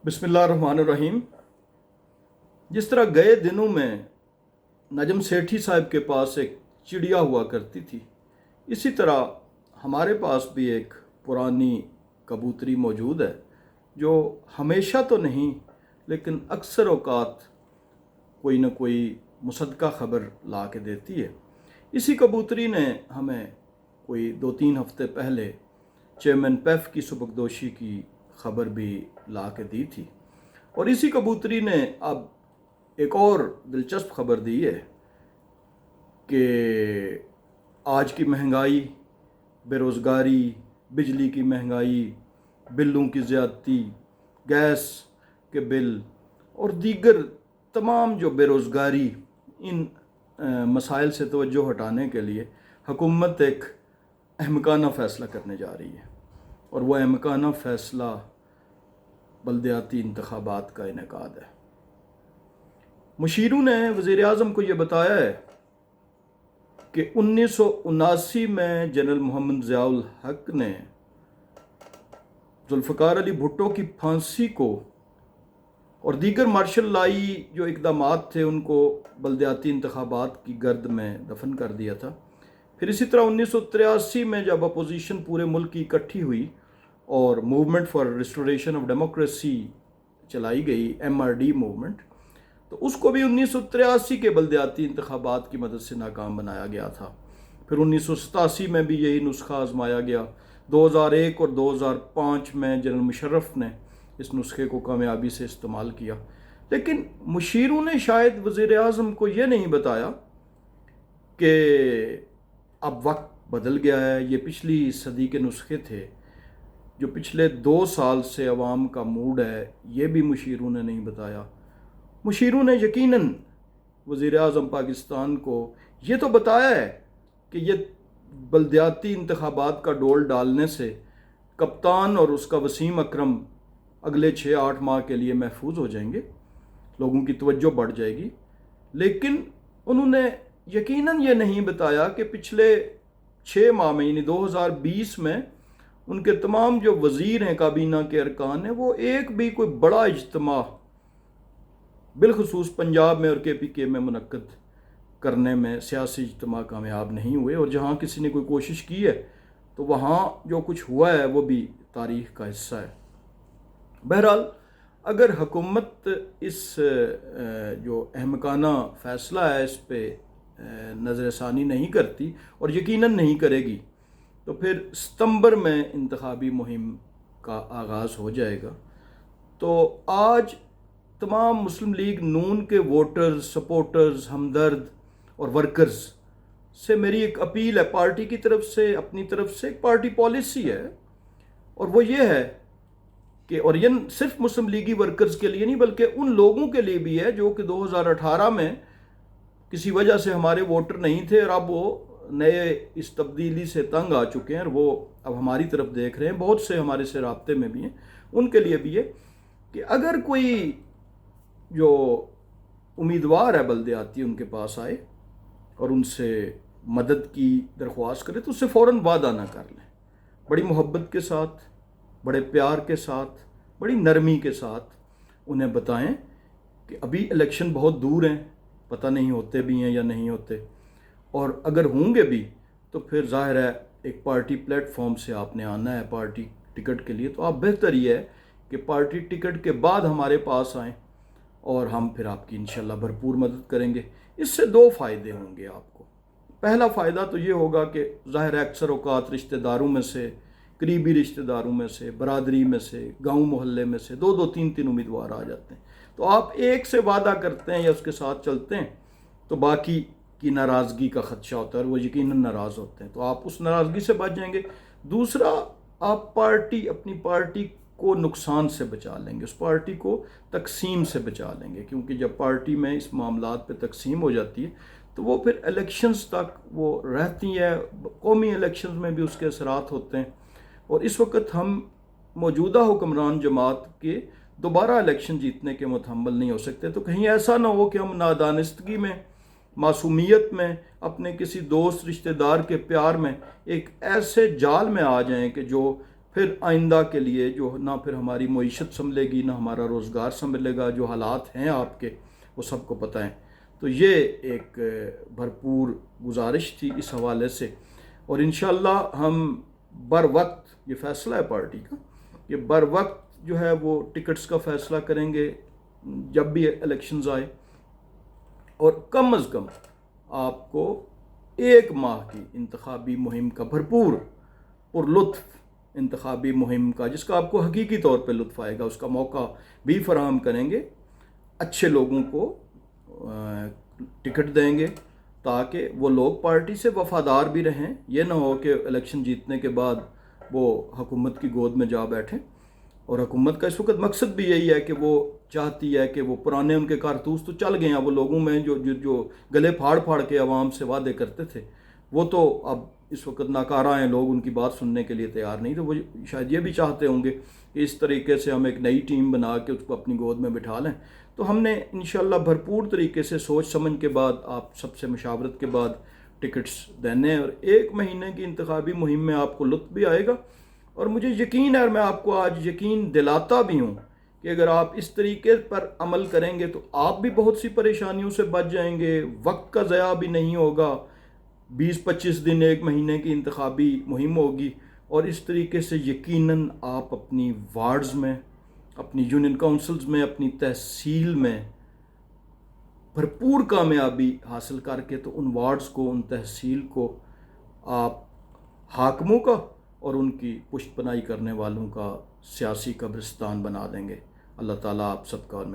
बिस्मिल्लाहिर्रहमानिर्रहीम। जिस तरह गए दिनों में नजम सेठी साहब के पास एक चिड़िया हुआ करती थी, इसी तरह हमारे पास भी एक पुरानी कबूतरी मौजूद है जो हमेशा तो नहीं लेकिन अक्सर औकात कोई न कोई मुसद्दका ख़बर ला के देती है। इसी कबूतरी ने हमें कोई 2-3 हफ्ते पहले चेयरमैन पैफ की सुबकदोशी की ख़बर भी ला के दी थी, और इसी कबूतरी ने अब एक और दिलचस्प खबर दी है कि आज की महंगाई, बेरोज़गारी, बिजली की महंगाई, बिलों की ज़्यादती, गैस के बिल और दीगर तमाम जो बेरोज़गारी, इन मसाइल से तवज्जो हटाने के लिए हुकूमत एक अहमकाना फ़ैसला करने जा रही है, और वह अहमकाना फ़ैसला बल्दियाती इंतखाबात का इनेकाद है। मुशीरों ने वज़ीर-ए-आज़म को ये बताया है कि 1979 में जनरल मोहम्मद ज़ियाउल हक ने जुल्फ़िकार अली भुट्टो की फांसी को और दीगर मार्शल लाई जो इक़दामात थे उनको बल्दियाती इंतखाबात की गर्द में दफन कर दिया था। फिर इसी तरह 1983 में जब अपोजिशन पूरे मुल्क की इकट्ठी हुई और movement for restoration of democracy चलाई गई, MRD मूवमेंट, तो उसको भी 1983 के बल्दियाती इंतखाबात की मदद से नाकाम बनाया गया था। फिर 1987 में भी यही नुस्खा आजमाया गया। 2001 और 2005 में जनरल मुशर्रफ ने इस नुस्खे को कामयाबी से इस्तेमाल किया, लेकिन मुशीरों ने शायद वज़ीर-ए-आज़म को ये नहीं बताया कि अब वक्त बदल गया है। ये पिछली सदी के नुस्खे थे जो पिछले 2 साल से अवाम का मूड है, ये भी मुशीरों ने नहीं बताया। मुशीरों ने यकीनन वज़ीर-ए-आज़म पाकिस्तान को ये तो बताया है कि ये बल्दियाती इंतखाबात का डोल डालने से कप्तान और उसका वसीम अकरम अगले 6-8 माह के लिए महफूज हो जाएंगे, लोगों की तवज्जो बढ़ जाएगी, लेकिन उन्होंने यकीनन ये नहीं बताया कि पिछले 6 माह में यानी 2020 में उनके तमाम जो वज़ीर हैं, काबीना के अरकान हैं, वो एक भी कोई बड़ा इज्तिमा बिलखसूस पंजाब में और KPK में मुनक्कद करने में सियासी इज्तिमा कामयाब नहीं हुए, और जहाँ किसी ने कोई कोशिश की है तो वहाँ जो कुछ हुआ है वो भी तारीख़ का हिस्सा है। बहरहाल, अगर हुकूमत इस जो अहमकाना फ़ैसला है इस पे नज़रसानी नहीं करती, और यकीनन नहीं करेगी, तो फिर सितंबर में इंतखाबी मुहिम का आगाज़ हो जाएगा। तो आज तमाम मुस्लिम लीग नून के वोटर्स, सपोर्टर्स, हमदर्द और वर्कर्स से मेरी एक अपील है, पार्टी की तरफ से, अपनी तरफ से एक पार्टी पॉलिसी है, और वो ये है कि, और ये सिर्फ मुस्लिम लीगी वर्कर्स के लिए नहीं बल्कि उन लोगों के लिए भी है जो कि 2018 में किसी वजह से हमारे वोटर नहीं थे और अब वो नए इस तब्दीली से तंग आ चुके हैं और वो अब हमारी तरफ देख रहे हैं, बहुत से हमारे से राब्ते में भी हैं। उनके लिए भी है कि अगर कोई जो उम्मीदवार है बल्दियाती उनके पास आए और उनसे मदद की दरख्वास्त करे तो उससे फ़ौरन वादा ना कर लें। बड़ी मोहब्बत के साथ, बड़े प्यार के साथ, बड़ी नरमी के साथ उन्हें बताएं कि अभी इलेक्शन बहुत दूर हैं, पता नहीं होते भी हैं या नहीं होते, और अगर होंगे भी तो फिर जाहिर है एक पार्टी प्लेटफॉर्म से आपने आना है पार्टी टिकट के लिए, तो आप बेहतर ये है कि पार्टी टिकट के बाद हमारे पास आएँ और हम फिर आपकी इंशाल्लाह भरपूर मदद करेंगे। इससे 2 फ़ायदे होंगे आपको। पहला फ़ायदा तो ये होगा कि ज़ाहिर है अक्सर औकात रिश्तेदारों में से, करीबी रिश्तेदारों में से, बरादरी में से, गांव मोहल्ले में से 2-2, 3-3 उम्मीदवार आ जाते हैं, तो आप एक से वादा करते हैं या उसके साथ चलते हैं तो बाकी की नाराज़गी का ख़दशा होता है और वो यकीनन नाराज़ होते हैं, तो आप उस नाराज़गी से बच जाएंगे। दूसरा, आप अपनी पार्टी को नुकसान से बचा लेंगे, उस पार्टी को तकसीम से बचा लेंगे, क्योंकि जब पार्टी में इस मामलात पे तकसीम हो जाती है तो वो फिर इलेक्शंस तक वो रहती है, कौमी इलेक्शंस में भी उसके असरात होते हैं, और इस वक्त हम मौजूदा हुक्मरान जमात के दोबारा इलेक्शन जीतने के मुतहम्मिल नहीं हो सकते। तो कहीं ऐसा ना हो कि हम नादानिस्तगी में, मासूमियत में, अपने किसी दोस्त रिश्तेदार के प्यार में एक ऐसे जाल में आ जाएं कि जो پھر آئندہ کے لیے جو نہ پھر ہماری معیشت سنبھلے گی، نہ ہمارا روزگار سنبھلے گا، جو حالات ہیں آپ کے وہ سب کو پتہ ہیں۔ تو یہ ایک بھرپور گزارش تھی اس حوالے سے، اور انشاءاللہ ہم بر وقت، یہ فیصلہ ہے پارٹی کا کہ بر وقت جو ہے وہ ٹکٹس کا فیصلہ کریں گے جب بھی الیکشنز آئے، اور کم از کم آپ کو 1 ماہ کی انتخابی مہم کا بھرپور پر لطف انتخابی مہم کا، جس کا آپ کو حقیقی طور پہ لطف آئے گا، اس کا موقع بھی فراہم کریں گے، اچھے لوگوں کو ٹکٹ دیں گے تاکہ وہ لوگ پارٹی سے وفادار بھی رہیں۔ یہ نہ ہو کہ الیکشن جیتنے کے بعد وہ حکومت کی گود میں جا بیٹھیں، اور حکومت کا اس وقت مقصد بھی یہی ہے کہ وہ چاہتی ہے کہ وہ پرانے ان کے کارتوس تو چل گئے ہیں، وہ لوگوں میں جو گلے پھاڑ پھاڑ کے عوام سے وعدے کرتے تھے وہ تو اب اس وقت ناکارہ ہیں، لوگ ان کی بات سننے کے لیے تیار نہیں۔ تو وہ شاید یہ بھی چاہتے ہوں گے کہ اس طریقے سے ہم ایک نئی ٹیم بنا کے اس کو اپنی گود میں بٹھا لیں۔ تو ہم نے انشاءاللہ بھرپور طریقے سے سوچ سمجھ کے بعد، آپ سب سے مشاورت کے بعد ٹکٹس دینے ہیں، اور 1 مہینے کی انتخابی مہم میں آپ کو لطف بھی آئے گا۔ اور مجھے یقین ہے، اور میں آپ کو آج یقین دلاتا بھی ہوں کہ اگر آپ اس طریقے پر عمل کریں گے تو آپ بھی بہت سی پریشانیوں سے بچ جائیں گے، وقت کا ضیاع بھی نہیں ہوگا، 20-25 دن 1 مہینے کی انتخابی مہم ہوگی، اور اس طریقے سے یقیناً آپ اپنی وارڈز میں، اپنی یونین کونسلز میں، اپنی تحصیل میں بھرپور کامیابی حاصل کر کے تو ان وارڈز کو، ان تحصیل کو آپ حاکموں کا اور ان کی پشت پناہی کرنے والوں کا سیاسی قبرستان بنا دیں گے۔ اللہ تعالیٰ آپ سب کا اور میرا